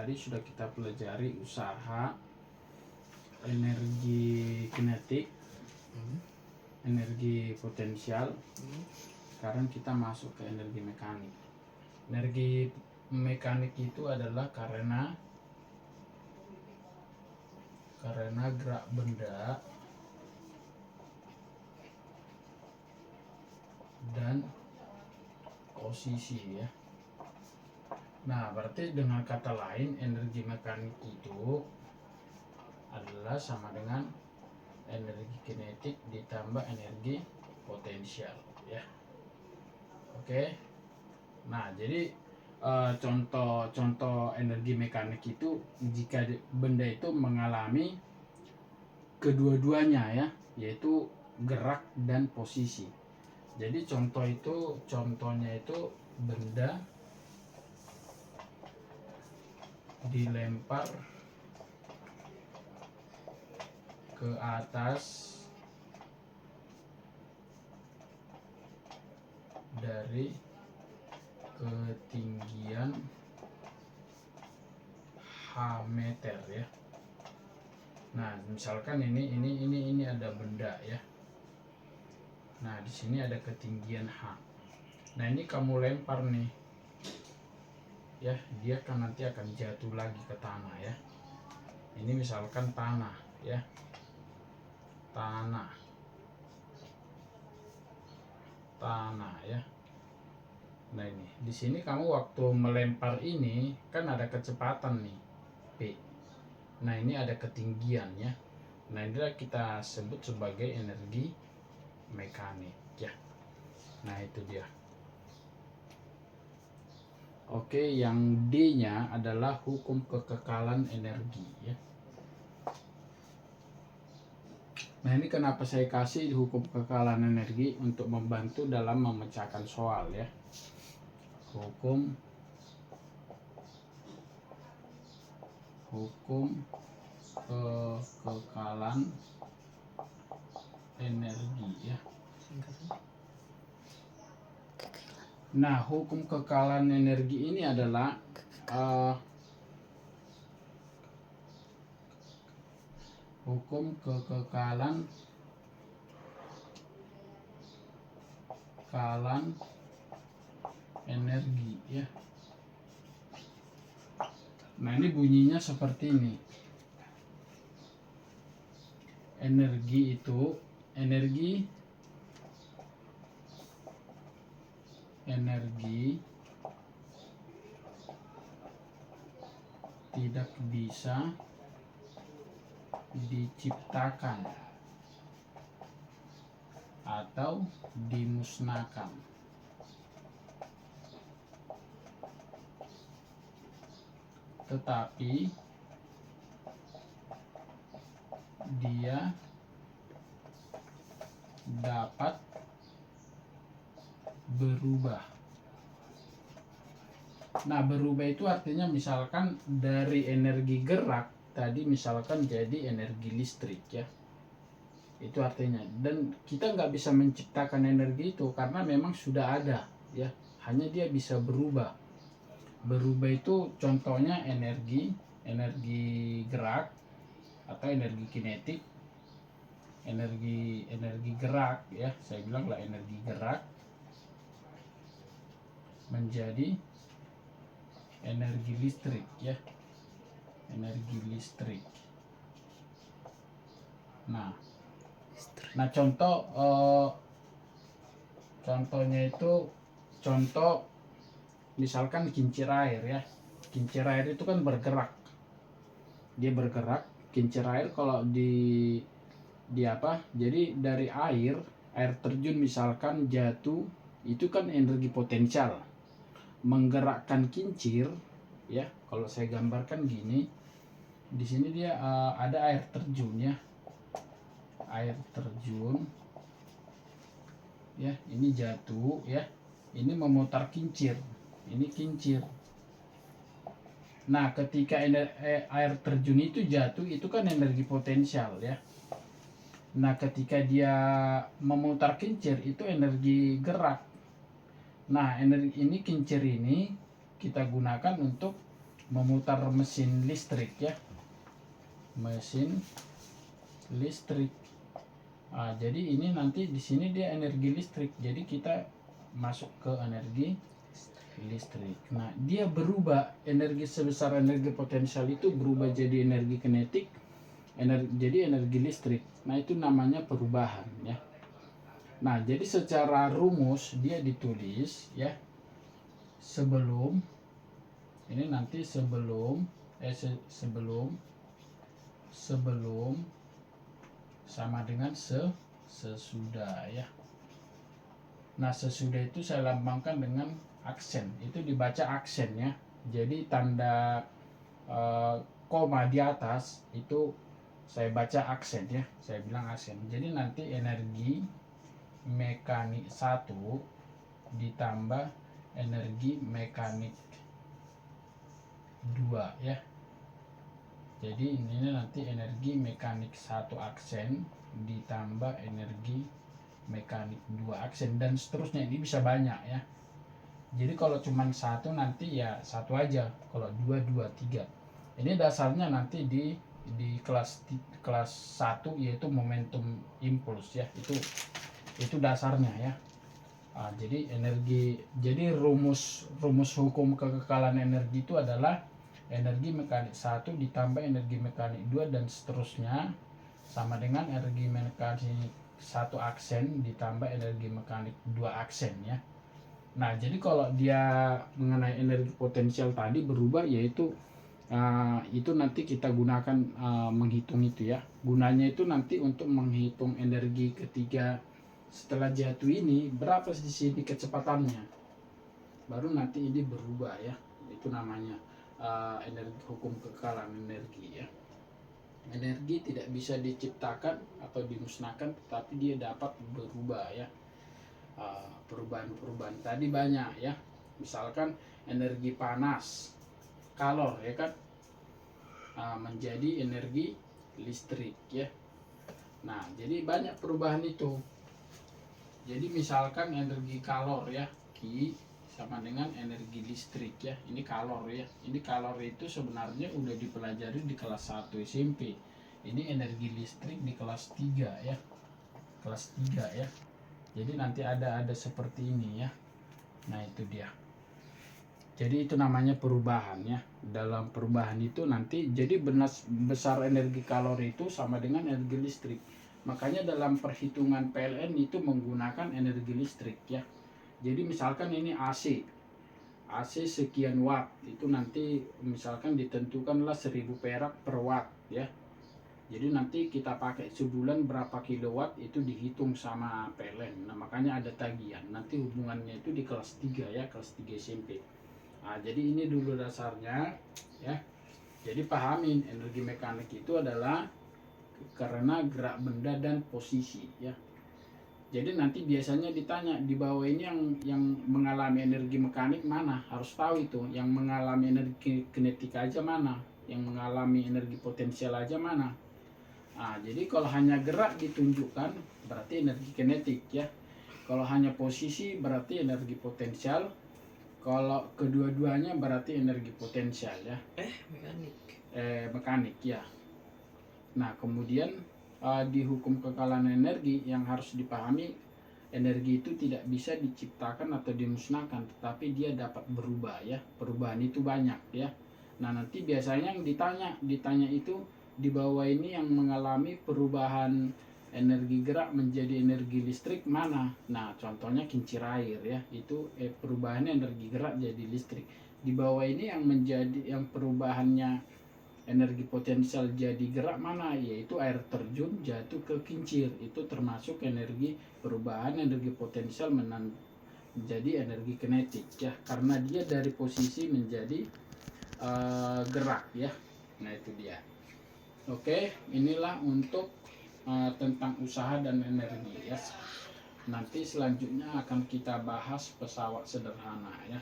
tadi sudah kita pelajari usaha, energi kinetik, energi potensial. Sekarang kita masuk ke energi mekanik. Energi mekanik itu adalah karena gerak benda dan posisi ya. Nah, berarti dengan kata lain energi mekanik itu adalah sama dengan energi kinetik ditambah energi potensial ya. Oke. Nah, jadi contoh energi mekanik itu jika benda itu mengalami kedua-duanya ya, yaitu gerak dan posisi. Jadi contohnya itu benda dilempar ke atas dari ketinggian h meter ya. Nah, misalkan ini ada benda ya. Nah, di sini ada ketinggian h. Nah, ini kamu lempar nih. Ya, dia kan nanti akan jatuh lagi ke tanah ya. Ini misalkan tanah ya. Tanah ya. Nah, ini di sini kamu waktu melempar ini kan ada kecepatan nih p. Nah, ini ada ketinggian ya. Nah, inilah kita sebut sebagai energi mekanik ya. Nah, itu dia. Oke, yang D-nya adalah hukum kekekalan energi ya. Nah, ini kenapa saya kasih hukum kekekalan energi untuk membantu dalam memecahkan soal ya. Hukum kekekalan energi ya. Nah, hukum kekekalan energi ini adalah hukum kekekalan energi ya. Nah, ini bunyinya seperti ini. Energi itu energi tidak bisa diciptakan atau dimusnahkan, tetapi dia dapat berubah. Nah, berubah itu artinya misalkan dari energi gerak tadi misalkan jadi energi listrik ya. Itu artinya. Dan kita nggak bisa menciptakan energi itu karena memang sudah ada ya. Hanya dia bisa berubah. Berubah itu contohnya energi gerak atau energi kinetik, energi gerak ya. Saya bilang lah energi gerak menjadi energi listrik ya. Energi listrik. Nah, contohnya itu contoh misalkan kincir air ya. Kincir air itu kan bergerak. Dia bergerak. Kincir air kalau di apa? Jadi dari air terjun misalkan jatuh itu kan energi potensial. Menggerakkan kincir ya. Kalau saya gambarkan gini, di sini dia ada air terjun ya. Air terjun ya, ini jatuh ya. Ini memutar kincir. Ini kincir. Nah, ketika air terjun itu jatuh, itu kan energi potensial ya. Nah, ketika dia memutar kincir, itu energi gerak. Nah, energi ini kincir ini kita gunakan untuk memutar mesin listrik ya, mesin listrik. Jadi ini nanti di sini dia energi listrik, jadi kita masuk ke energi listrik. Nah, dia berubah, energi sebesar energi potensial itu berubah jadi energi kinetik, jadi energi listrik. Nah, itu namanya perubahan ya. Nah, jadi secara rumus dia ditulis ya, sebelum ini nanti sebelum sama dengan sesudah ya. Nah, sesudah itu saya lambangkan dengan aksen, itu dibaca aksen ya. Jadi tanda koma di atas itu saya baca aksen ya, saya bilang aksen. Jadi nanti energi mekanik 1 ditambah energi mekanik 2 ya. Jadi ini nanti energi mekanik 1 aksen ditambah energi mekanik 2 aksen, dan seterusnya. Ini bisa banyak ya. Jadi kalau cuma 1 nanti ya 1 aja, kalau 2 2 3. Ini dasarnya nanti di kelas 1 yaitu momentum impuls ya. Itu dasarnya ya. Jadi rumus hukum kekekalan energi itu adalah energi mekanik 1 ditambah energi mekanik 2 dan seterusnya sama dengan energi mekanik 1 aksen ditambah energi mekanik 2 aksen ya. Nah, jadi kalau dia mengenai energi potensial tadi berubah, yaitu itu nanti kita gunakan menghitung itu ya. Gunanya itu nanti untuk menghitung energi ketiga setelah jatuh ini berapa di sini kecepatannya. Baru nanti ini berubah ya. Itu namanya energi, hukum kekekalan energi ya. Energi tidak bisa diciptakan atau dimusnahkan, tetapi dia dapat berubah ya. Perubahan tadi banyak ya. Misalkan energi panas, kalor ya kan, menjadi energi listrik ya. Nah, jadi banyak perubahan itu. Jadi misalkan energi kalor ya, Q sama dengan energi listrik ya. Ini kalor ya. Ini kalor itu sebenarnya udah dipelajari di kelas 1 SMP. Ini energi listrik di kelas 3 ya. Kelas 3 ya. Jadi nanti ada seperti ini ya. Nah, itu dia. Jadi itu namanya perubahan ya. Dalam perubahan itu nanti jadi besar energi kalor itu sama dengan energi listrik. Makanya dalam perhitungan PLN itu menggunakan energi listrik ya. Jadi misalkan ini AC sekian watt, itu nanti misalkan ditentukanlah 1000 perak per watt ya. Jadi nanti kita pakai sebulan berapa kilowatt itu dihitung sama PLN. Nah, makanya ada tagihan. Nanti hubungannya itu di kelas 3 ya, kelas 3 SMP. Nah, jadi ini dulu dasarnya ya. Jadi pahamin energi mekanik itu adalah karena gerak benda dan posisi ya. Jadi nanti biasanya ditanya di bawah ini yang mengalami energi mekanik mana, harus tahu itu. Yang mengalami energi kinetik aja mana, yang mengalami energi potensial aja mana. Nah, jadi kalau hanya gerak ditunjukkan berarti energi kinetik ya. Kalau hanya posisi berarti energi potensial. Kalau kedua-duanya berarti energi potensial ya. Mekanik ya. Nah, kemudian di hukum kekekalan energi yang harus dipahami, energi itu tidak bisa diciptakan atau dimusnahkan, tetapi dia dapat berubah ya. Perubahan itu banyak ya. Nah, nanti biasanya yang ditanya itu di bawah ini yang mengalami perubahan energi gerak menjadi energi listrik mana. Nah, contohnya kincir air ya. Itu perubahannya energi gerak jadi listrik. Di bawah ini yang perubahannya energi potensial jadi gerak mana, yaitu air terjun jatuh ke kincir. Itu termasuk energi perubahan energi potensial menjadi energi kinetik ya, karena dia dari posisi menjadi gerak ya. Nah, itu dia. Oke, inilah untuk tentang usaha dan energi ya. Nanti selanjutnya akan kita bahas pesawat sederhana ya.